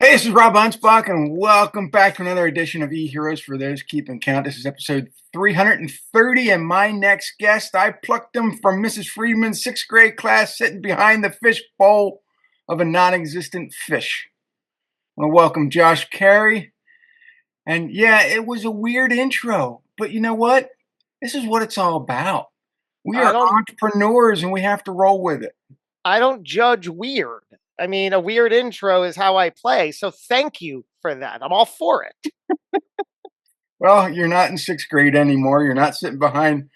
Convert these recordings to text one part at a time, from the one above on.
Hey, this is Rob Anspach, and welcome back to another edition of E-Heroes for those keeping count. This is episode 330, and my next guest, I plucked him from Mrs. Freidman's sixth grade class sitting behind the fish bowl of a non-existent fish. I want to welcome Josh Cary. And yeah, it was a weird intro, but you know what? This is what it's all about. We I are don't entrepreneurs, and we have to roll with it. I don't judge weird. I mean, a weird intro is how I play. So thank you for that. I'm all for it. Well, you're not in sixth grade anymore. You're not sitting behind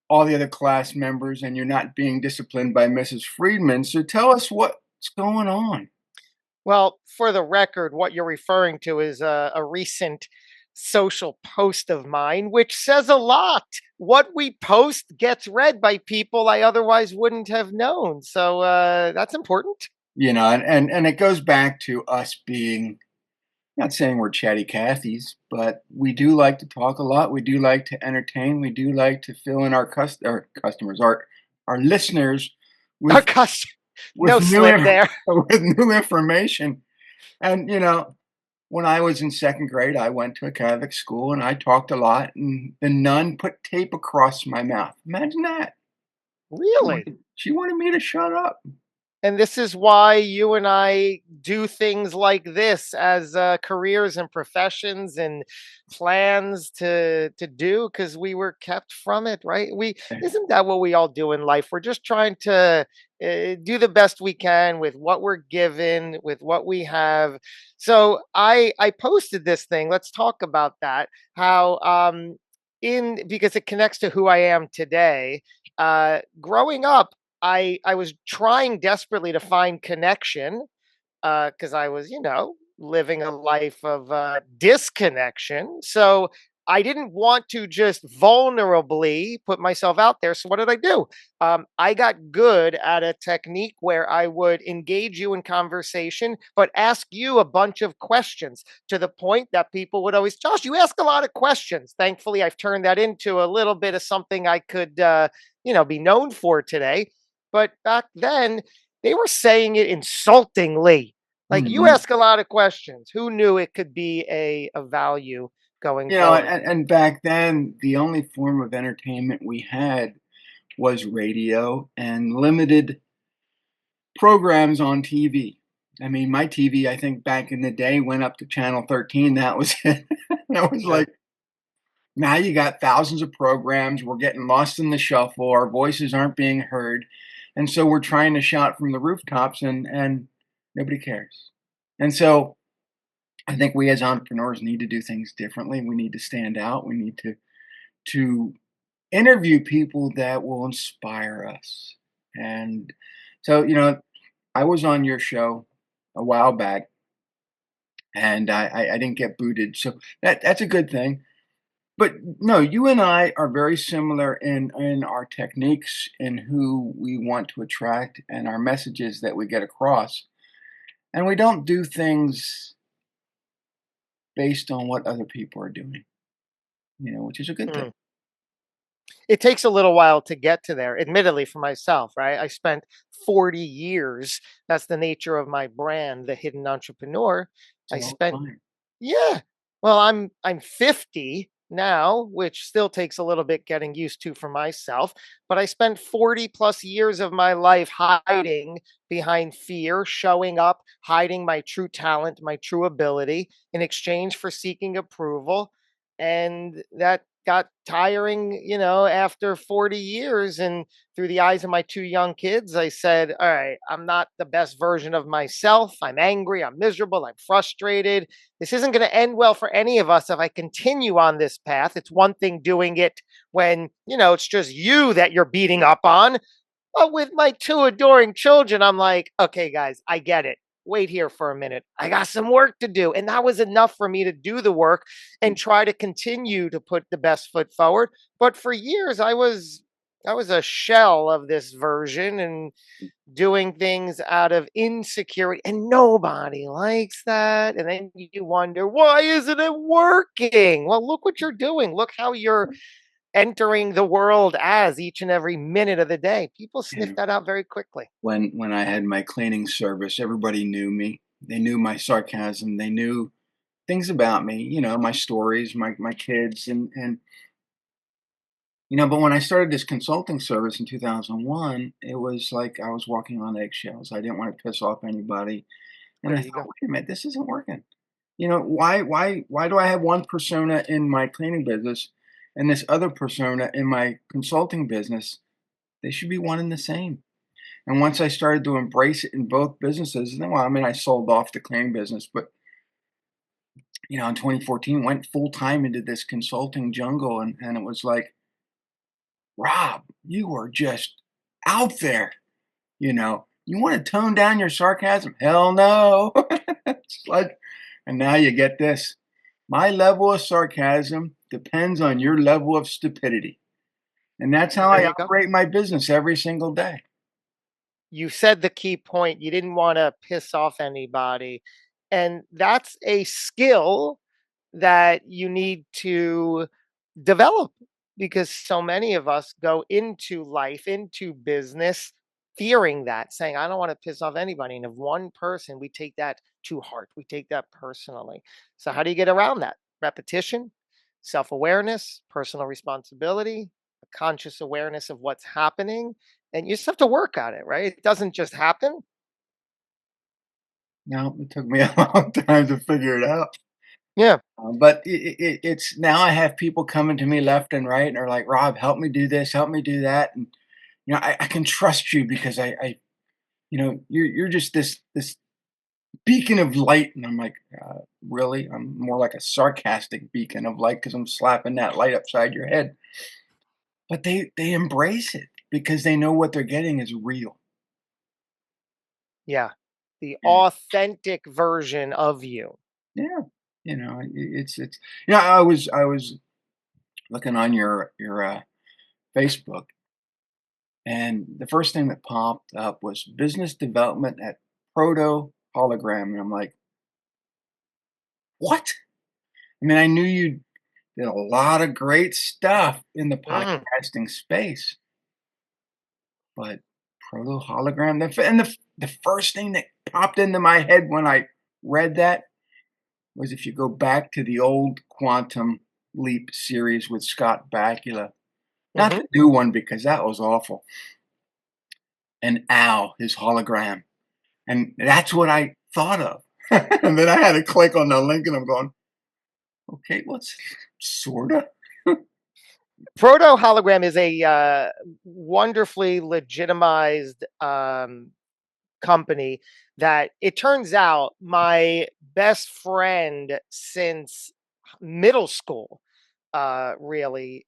all the other class members, and you're not being disciplined by Mrs. Freidman. So tell us what's going on. Well, for the record, what you're referring to is a recent social post of mine, which says a lot. What we post gets read by people I otherwise wouldn't have known. So that's important. And it goes back to us being, not saying we're chatty Cathys, but we do like to talk a lot. We do like to entertain. We do like to fill in our customers, our listeners Our with gosh, no with slip there. with new information. And when I was in second grade, I went to a Catholic school and I talked a lot, and the nun put tape across my mouth. Imagine that. Really? She wanted me to shut up. And this is why you and I do things like this as careers and professions and plans to do because we were kept from it, right? We isn't that what we all do in life? We're just trying to do the best we can with what we're given, with what we have. So I posted this thing. Let's talk about that. How in because it connects to who I am today. Growing up, I was trying desperately to find connection because I was, living a life of disconnection. So I didn't want to just vulnerably put myself out there. So what did I do? I got good at a technique where I would engage you in conversation, but ask you a bunch of questions to the point that people would always, Josh, you ask a lot of questions. Thankfully, I've turned that into a little bit of something I could, be known for today. But back then, they were saying it insultingly. Like, you Mhm. ask a lot of questions. Who knew it could be a value going forward? And back then, the only form of entertainment we had was radio and limited programs on TV. I mean, my TV, I think back in the day, went up to channel 13. That was it. That was Sure. like, now you got thousands of programs. We're getting lost in the shuffle. Our voices aren't being heard. And so we're trying to shout from the rooftops, and nobody cares. And so I think we as entrepreneurs need to do things differently. We need to stand out. We need to interview people that will inspire us. And so, I was on your show a while back, and I didn't get booted, so that's a good thing. But no, you and I are very similar in our techniques, in who we want to attract, and our messages that we get across. And we don't do things based on what other people are doing, which is a good thing. Mm. It takes a little while to get to there, admittedly, for myself, right? I spent 40 years. That's the nature of my brand, the hidden entrepreneur. It's a I long spent time. Yeah. Well, I'm 50 now, which still takes a little bit getting used to for myself, but I spent 40 plus years of my life hiding behind fear, showing up, hiding my true talent, my true ability in exchange for seeking approval. And that got tiring, after 40 years. And through the eyes of my two young kids, I said, all right, I'm not the best version of myself. I'm angry, I'm miserable, I'm frustrated. This isn't going to end well for any of us if I continue on this path. It's one thing doing it when, it's just you that you're beating up on. But with my two adoring children, I'm like, okay, guys, I get it. Wait here for a minute. I got some work to do. And that was enough for me to do the work and try to continue to put the best foot forward. But for years, I was a shell of this version and doing things out of insecurity, and nobody likes that. And then you wonder, why isn't it working? Well, look what you're doing. Look how you're entering the world as each and every minute of the day. People sniff Yeah. that out very quickly. When I had my cleaning service, everybody knew me. They knew my sarcasm. They knew things about me, my stories, my kids, but when I started this consulting service in 2001, it was like I was walking on eggshells. I didn't want to piss off anybody, and I There you thought, go. wait a minute, this isn't working. Why do I have one persona in my cleaning business and this other persona in my consulting business? They should be one and the same. And once I started to embrace it in both businesses, then, well, I mean, I sold off the cleaning business, but in 2014, went full time into this consulting jungle, and it was like, Rob, you are just out there. You want to tone down your sarcasm? Hell no. It's like, and now you get this. My level of sarcasm depends on your level of stupidity. And that's how There I you go. operate my business every single day. You said the key point. You didn't want to piss off anybody. And that's a skill that you need to develop because so many of us go into life, into business, fearing that, saying, I don't want to piss off anybody. And if one person, we take that to heart, we take that personally. So, how do you get around that? Repetition, self awareness, personal responsibility, a conscious awareness of what's happening. And you just have to work on it, right? It doesn't just happen. Now, it took me a long time to figure it out. Yeah. But it's now I have people coming to me left and right, and are like, Rob, help me do this, help me do that. And, I can trust you because you're just this beacon of light. And I'm like, really? I'm more like a sarcastic beacon of light because I'm slapping that light upside your head. But they embrace it because they know what they're getting is real. Yeah. The Yeah. authentic version of you. Yeah. It's I was looking on your Facebook, and the first thing that popped up was business development at Proto Hologram. And I'm like, what? I mean, I knew you did a lot of great stuff in the Mm, podcasting space, but proto hologram. The first thing that popped into my head when I read that was if you go back to the old Quantum Leap series with Scott Bakula, not mhm. the new one because that was awful, and Al, his hologram. And that's what I thought of. And then I had to click on the link and I'm going, okay, what's sorta? Proto hologram is a wonderfully legitimized company that it turns out my best friend since middle school really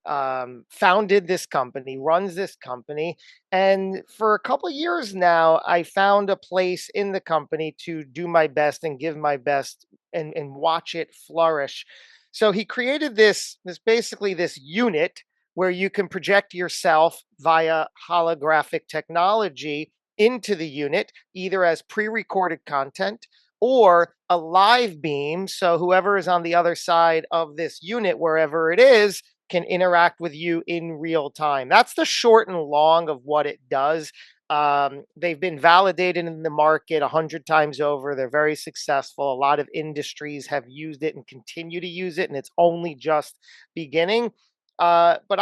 founded this company, runs this company. And for a couple of years now, I found a place in the company to do my best and give my best and watch it flourish. So he created this basically this unit where you can project yourself via holographic technology into the unit, either as pre recorded content or a live beam. So whoever is on the other side of this unit, wherever it is, can interact with you in real time. That's the short and long of what it does. They've been validated in the market 100 times over. They're very successful. A lot of industries have used it and continue to use it, and it's only just beginning. But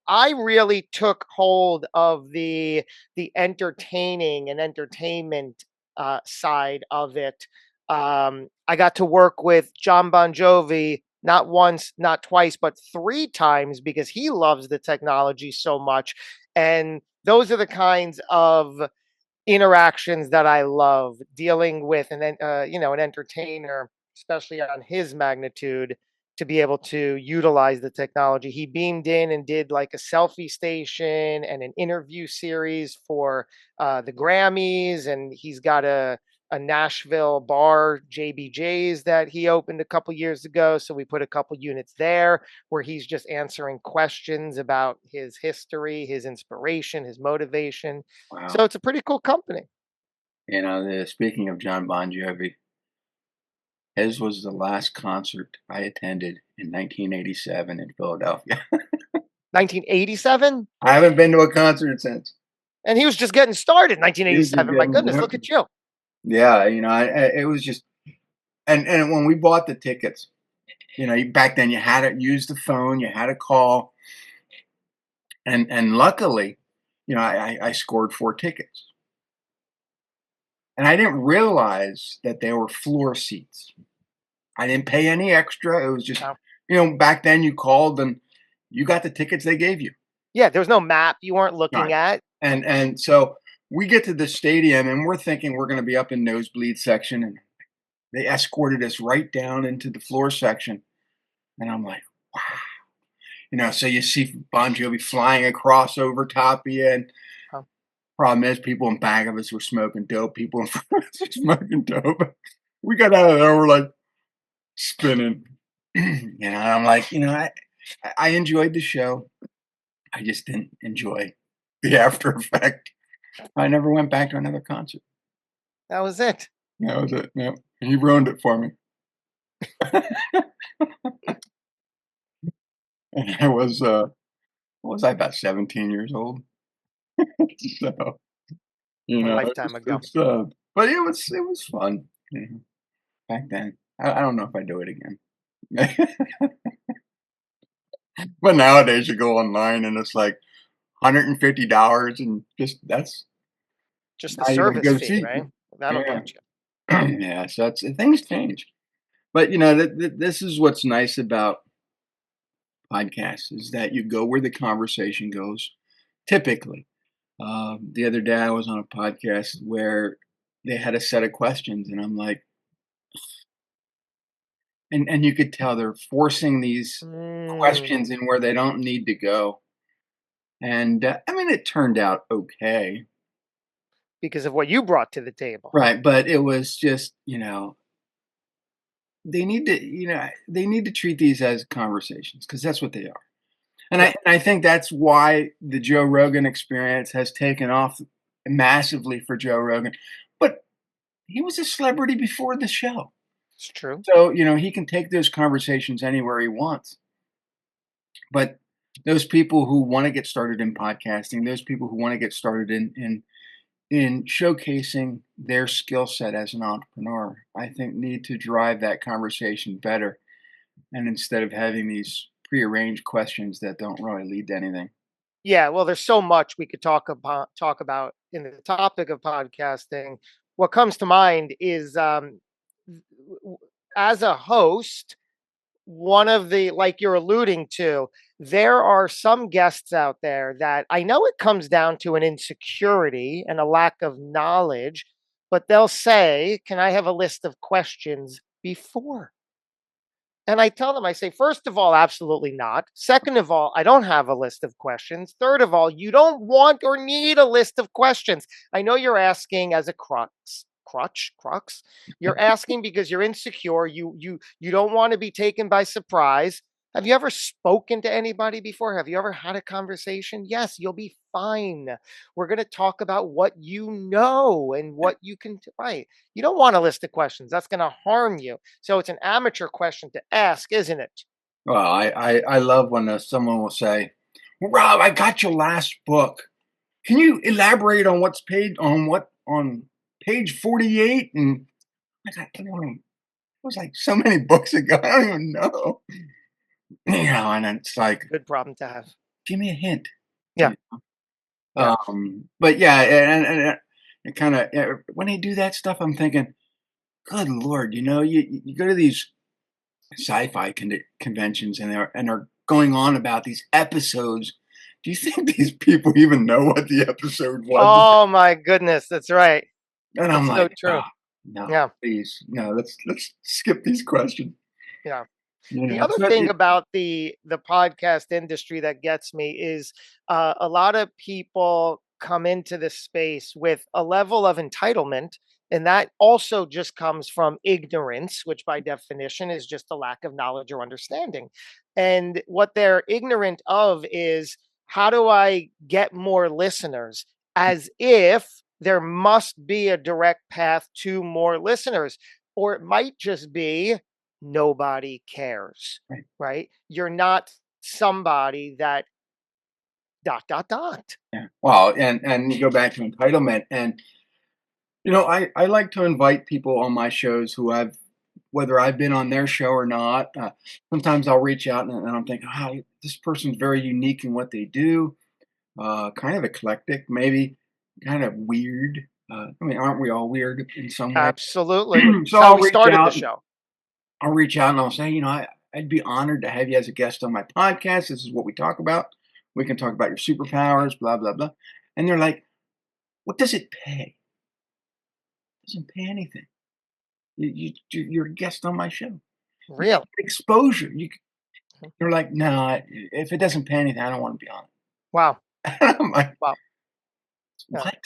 I really took hold of the entertaining and entertainment side of it. I got to work with Jon Bon Jovi not once, not twice, but 3 times because he loves the technology so much. And those are the kinds of interactions that I love dealing with, and then an entertainer, especially on his magnitude, to be able to utilize the technology. He beamed in and did like a selfie station and an interview series for the Grammys, and he's got a Nashville bar, JBJ's, that he opened a couple years ago. So we put a couple units there where he's just answering questions about his history, his inspiration, his motivation. So Wow. it's a pretty cool company. Speaking of John Bon Jovi, his was the last concert I attended in 1987 in Philadelphia. 1987? I haven't been to a concert since. And he was just getting started in He was just 1987. My getting goodness, look at you. Yeah, it was just, and when we bought the tickets, back then you had to use the phone, you had to call, and luckily, I scored 4 tickets, and I didn't realize that they were floor seats. I didn't pay any extra. It was just, No. back then you called and you got the tickets they gave you. Yeah, there was no map you weren't looking Right. at. And so we get to the stadium and we're thinking we're going to be up in nosebleed section, and they escorted us right down into the floor section. And I'm like, wow. So you see Bon Jovi flying across over top of you, and Oh, problem is people in back of us were smoking dope. People in front of us were smoking dope. We got out of there, we're like spinning. I'm like, I enjoyed the show. I just didn't enjoy the after effect. I never went back to another concert. that was it. That was it. No, he ruined it for me. And I was, what was I, about 17 years old? So, A lifetime ago. but it was fun, back then. I don't know if I do it again. But nowadays you go online and it's like $150, and just that's Just the not even a service good fee, seat. right? That'll Yeah. get you. Yeah, so that's things change. But, this is what's nice about podcasts, is that you go where the conversation goes, typically. The other day I was on a podcast where they had a set of questions, and I'm like, and you could tell they're forcing these questions Mm, in where they don't need to go. And, I mean, it turned out okay. because of what you brought to the table. Right, but it was just, they need to treat these as conversations, because that's what they are. And I Yeah, and I think that's why the Joe Rogan Experience has taken off massively for Joe Rogan. But he was a celebrity before the show. it's true. So, he can take those conversations anywhere he wants. But those people who wanna get started in podcasting, those people who wanna get started in showcasing their skill set as an entrepreneur, I think need to drive that conversation better, and instead of having these prearranged questions that don't really lead to anything. Yeah, well, there's so much we could talk about in the topic of podcasting. What comes to mind is w- w- as a host, one of the like you're alluding to, there are some guests out there that I know it comes down to an insecurity and a lack of knowledge, but they'll say, "Can I have a list of questions before?" And I tell them, I say, first of all, absolutely not. Second of all, I don't have a list of questions. Third of all, you don't want or need a list of questions. I know you're asking as a crux. You're asking because you're insecure. You don't want to be taken by surprise. Have you ever spoken to anybody before? Have you ever had a conversation? Yes, you'll be fine. We're going to talk about what you know and what you can right. You don't want a list of questions. That's going to harm you. So it's an amateur question to ask, isn't it? Well, I love when, someone will say, "Well, Rob, I got your last book. Can you elaborate on on page 48?" And I was like, it was like so many books ago. I don't even know. And it's like, Good problem to have. give me a hint. Yeah, yeah. But yeah, and it kind of, when they do that stuff, I'm thinking, good Lord, you go to these sci-fi conventions, and are going on about these episodes. Do you think these people even know what the episode was? Oh my goodness, that's right. And I'm That's so like, true. oh, no, Yeah, please, no, let's skip these questions. yeah. The other But thing about the podcast industry that gets me is a lot of people come into this space with a level of entitlement, and that also just comes from ignorance, which by definition is just a lack of knowledge or understanding. And what they're ignorant of is how do I get more listeners, as if there must be a direct path to more listeners, or it might just be nobody cares, right, right? You're not somebody that dot dot dot. yeah. Well, and you go back to entitlement, and I like to invite people on my shows whether I've been on their show or not. Sometimes I'll reach out and I'm thinking, oh, this person's very unique in what they do, kind of eclectic, maybe kind of weird. I mean, aren't we all weird in some way? Absolutely. So It's how we started the show. I'll reach out and I'll say, I'd be honored to have you as a guest on my podcast. This is what we talk about. We can talk about your superpowers, blah, blah, blah. And they're like, what does it pay? It doesn't pay anything. You're a guest on my show. You Real. get exposure. They're like, no, if it doesn't pay anything, I don't want to be on Wow. it. I'm like, Wow. Yeah. what?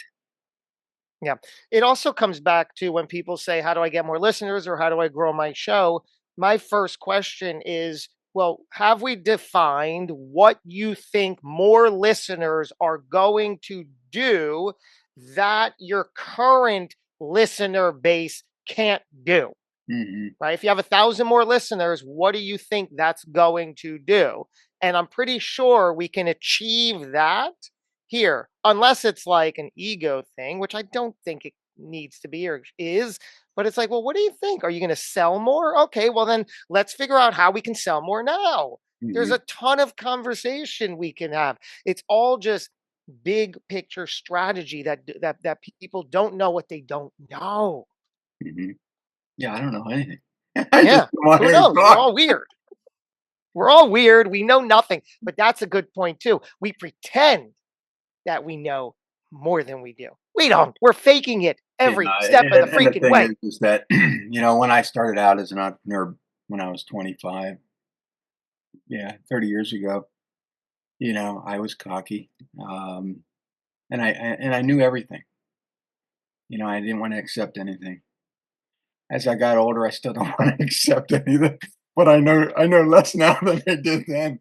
Yeah. It also comes back to when people say, how do I get more listeners or how do I grow my show? My first question is, well, have we defined what you think more listeners are going to do that your current listener base can't do? Hmm. Right? If you have 1,000 more listeners, what do you think that's going to do? And I'm pretty sure we can achieve that here, unless it's like an ego thing, which I don't think it needs to be or is. But it's like, well, what do you think? Are you going to sell more? Okay, well, then let's figure out how we can sell more now. There's Hmm. a ton of conversation we can have. It's all just big picture strategy that people don't know what they don't know. Hmm. Yeah, I don't know anything. I just Yeah. come on Who here and knows? We're talk. all weird. We're all weird. We know nothing. But that's a good point too. We pretend that we know more than we do. We don't. We're faking it every step of the And the freaking thing way. is that, when I started out as an entrepreneur when I was 25, yeah, 30 years ago, I was cocky. And I knew everything. I didn't want to accept anything. As I got older, I still don't want to accept anything, but I know less now than I did then.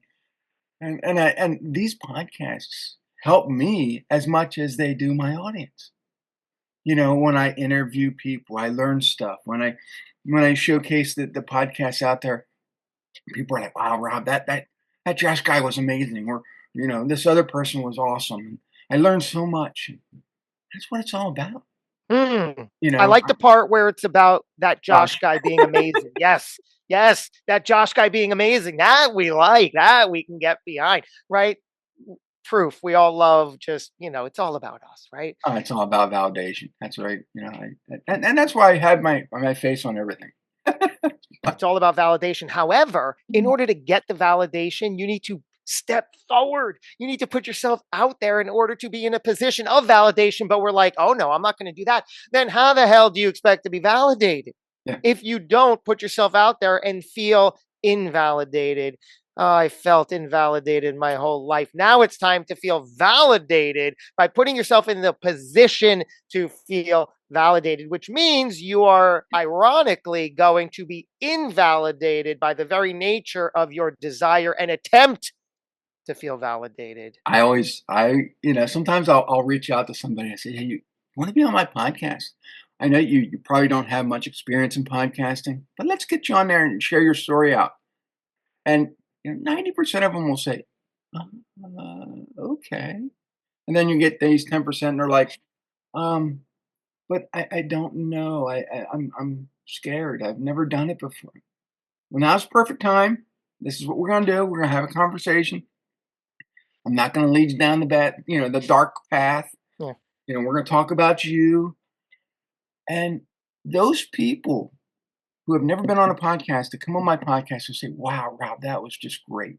And these podcasts help me as much as they do my audience. When I interview people, I learn stuff. When I showcase the podcasts out there, people are like, "Wow, Rob, that Josh guy was amazing," or "This other person was awesome." I learned so much. That's what it's all about. Mm. You I know, like the part where it's about that Josh Josh. guy being amazing. Yes. Yes. That Josh guy being amazing. That we like. That we can get behind. Right. Proof. We all love just, it's all about us. Right. It's all about validation. That's right. And that's why I had my face on everything. It's all about validation. However, in order to get the validation, you need to step forward. You need to put yourself out there in order to be in a position of validation. But we're like, oh no, I'm not going to do that. Then how the hell do you expect to be validated Yeah. if you don't put yourself out there and feel invalidated? Oh, I felt invalidated my whole life. Now it's time to feel validated by putting yourself in the position to feel validated, which means you are ironically going to be invalidated by the very nature of your desire and attempt to feel validated. Sometimes I'll reach out to somebody and say, "Hey, you want to be on my podcast? I know you probably don't have much experience in podcasting, but let's get you on there and share your story out." And 90% of them will say, "Okay." And then you get these 10%, and they're like, um, "But I don't know. I'm scared. I've never done it before." Well, now's the perfect time. This is what we're gonna do. We're gonna have a conversation. I'm not gonna lead you down the dark path. Yeah. We're gonna talk about you. And those people who have never been on a podcast to come on my podcast and say, "Wow, Rob, that was just great.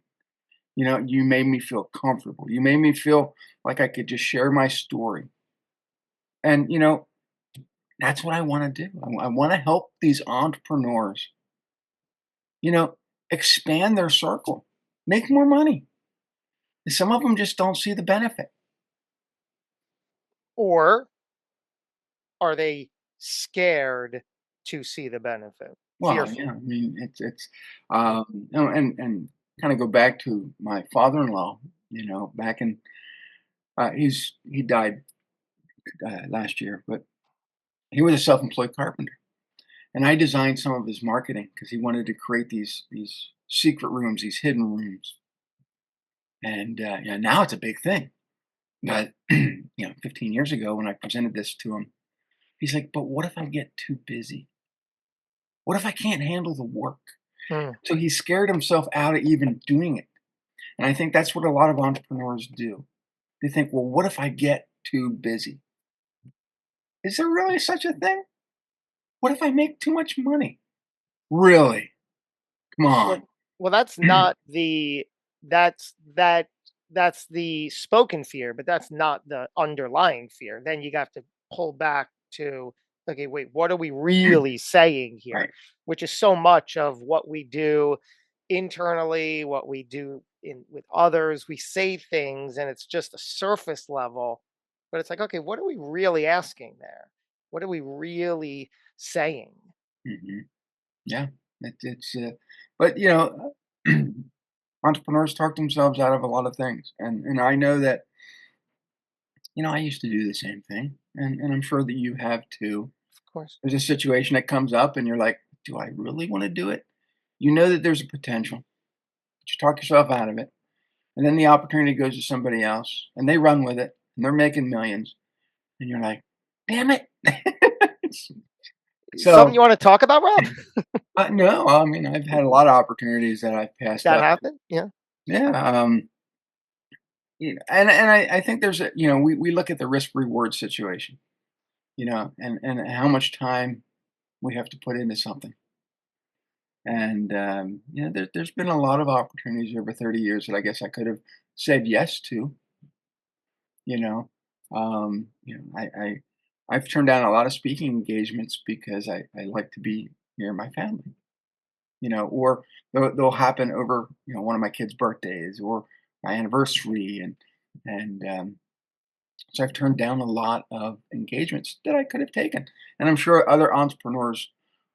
You made me feel comfortable. You made me feel like I could just share my story." And that's what I want to do. I want to help these entrepreneurs, you know, expand their circle, make more money. And some of them just don't see the benefit. Or are they scared to see the benefit? Well, yeah, Fearful. I mean, it's and kind of go back to my father-in-law. Back in he died last year, but he was a self-employed carpenter, and I designed some of his marketing because he wanted to create these secret rooms, these hidden rooms, and now it's a big thing. But 15 years ago when I presented this to him, He's like, "But what if I get too busy? What if I can't handle the work?" Mm. So he scared himself out of even doing it. And I think that's what a lot of entrepreneurs do. They think, "Well, what if I get too busy? Is there really such a thing? What if I make too much money? Really? Come Well, on." well, that's not the that's that that's the spoken fear, but that's not the underlying fear. Then you have to pull back to, okay, wait, what are we really saying here? Right. Which is so much of what we do internally, what we do in with others. We say things and it's just a surface level, but it's like, okay, what are we really asking there? What are we really saying? Mhm. Yeah. It's but, entrepreneurs talk themselves out of a lot of things, and I know that, I used to do the same thing, and I'm sure that you have too. Of course. There's a situation that comes up and you're like, "Do I really wanna do it?" You know that there's a potential, but you talk yourself out of it, and then the opportunity goes to somebody else, and they run with it, and they're making millions, and you're like, "Damn it." Something you So, want to talk about, Rob? no, I mean, I've had a lot of opportunities that I've passed That up. happened? Yeah. Yeah, and I think there's we look at the risk reward situation, and how much time we have to put into something. And there's been a lot of opportunities over 30 years that I guess I could have said yes to. You know, I've turned down a lot of speaking engagements because I like to be near my family. Or they'll happen over one of my kids' birthdays or my anniversary, and so I've turned down a lot of engagements that I could have taken, and I'm sure other entrepreneurs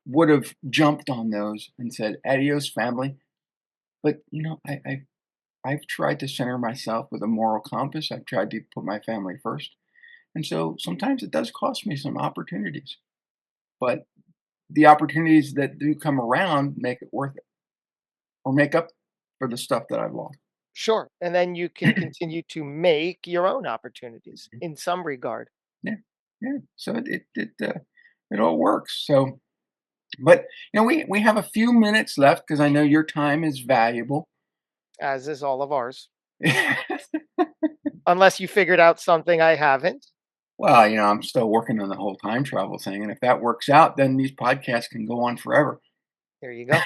would have jumped on those and said, "Adios, family." But I've tried to center myself with a moral compass. I've tried to put my family first, and so sometimes it does cost me some opportunities. But the opportunities that do come around make it worth it, or make up for the stuff that I've lost. Sure. And then you can continue to make your own opportunities in some regard, Yeah, yeah. So it all works. So, but we have a few minutes left because I know your time is valuable. as is all of ours. Unless you figured out something I haven't. Well, I'm still working on the whole time travel thing, and if that works out, then these podcasts can go on forever. There you go.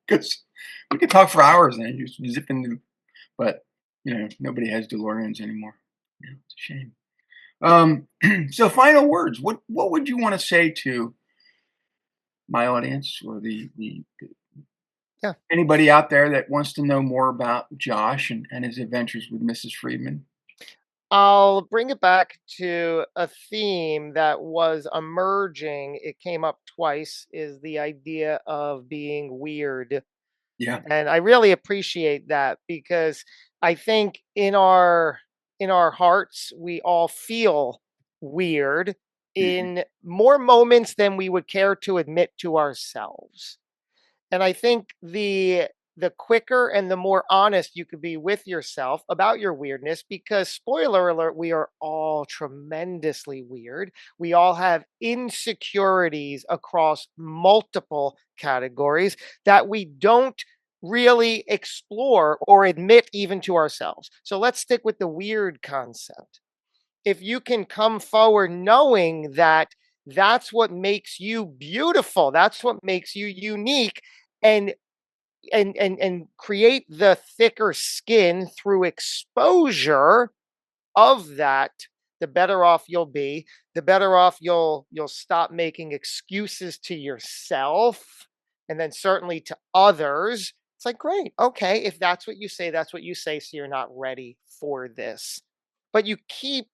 Because we could talk for hours and just zip into, but nobody has DeLoreans anymore. Yeah, it's a shame. So final words. What would you want to say to my audience or the Yeah. anybody out there that wants to know more about Josh and his adventures with Mrs. Freedman? I'll bring it back to a theme that was emerging. It came up twice is the idea of being weird. Yeah. And I really appreciate that because I think in our hearts we all feel weird Mhm. in more moments than we would care to admit to ourselves. And I think the quicker and the more honest you could be with yourself about your weirdness, because spoiler alert, we are all tremendously weird. We all have insecurities across multiple categories that we don't really explore or admit even to ourselves. So let's stick with the weird concept. If you can come forward knowing that that's what makes you beautiful, that's what makes you unique, and and create the thicker skin through exposure of that, the better off you'll be, the better off you'll stop making excuses to yourself and then certainly to others. It's like, great, okay, if that's what you say, that's what you say, so you're not ready for this, but you keep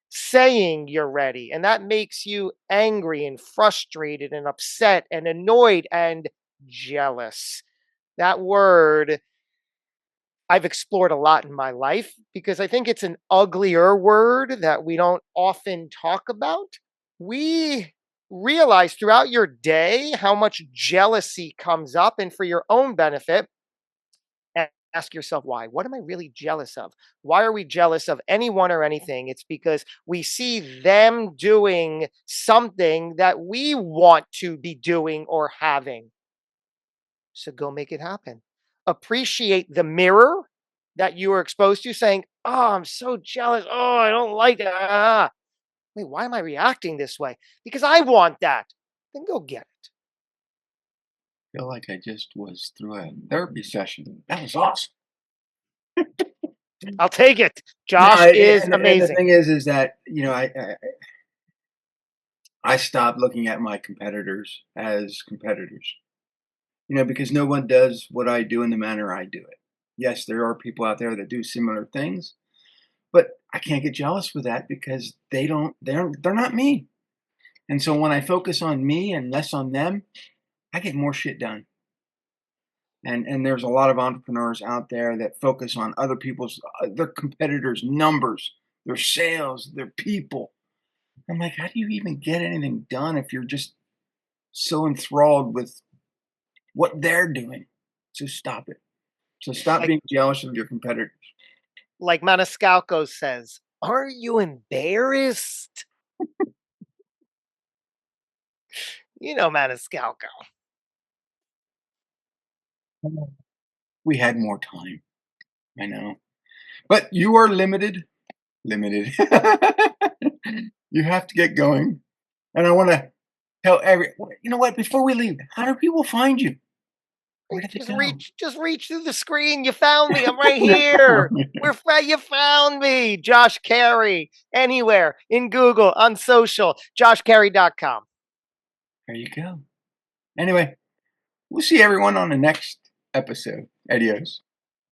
saying you're ready, and that makes you angry and frustrated and upset and annoyed and jealous. That word I've explored a lot in my life because I think it's an uglier word that we don't often talk about. We realize throughout your day how much jealousy comes up, and for your own benefit, ask yourself why. What am I really jealous of? Why are we jealous of anyone or anything? It's because we see them doing something that we want to be doing or having. So go make it happen. Appreciate the mirror that you were exposed to, saying, "Oh, I'm so jealous. Oh, I don't like it. Wait, why am I reacting this way? Because I want that." Then go get it. I feel like I just was through a therapy session. That was awesome. I'll take it. No, Josh is and the amazing. thing is that I stopped looking at my competitors as competitors. Because no one does what I do in the manner I do it. Yes, there are people out there that do similar things, but I can't get jealous with that because they're not me. And so when I focus on me and less on them, I get more shit done. And there's a lot of entrepreneurs out there that focus on other people's their competitors' numbers, their sales, their people. I'm like, how do you even get anything done if you're just so enthralled with what they're doing? So stop it. So stop Like being jealous of your competitors. like Maniscalco says, "Are you embarrassed?" You know Maniscalco. We had more time. I know. But you are limited. Limited. You have to get going. And I want to tell you know what, before we leave, how do people find you? Where did they go? Just reach through the screen. You found me. I'm right here. You found me. Josh Cary. Anywhere in Google, on social, joshcary.com. There you go. Anyway, we'll see everyone on the next episode. Adios.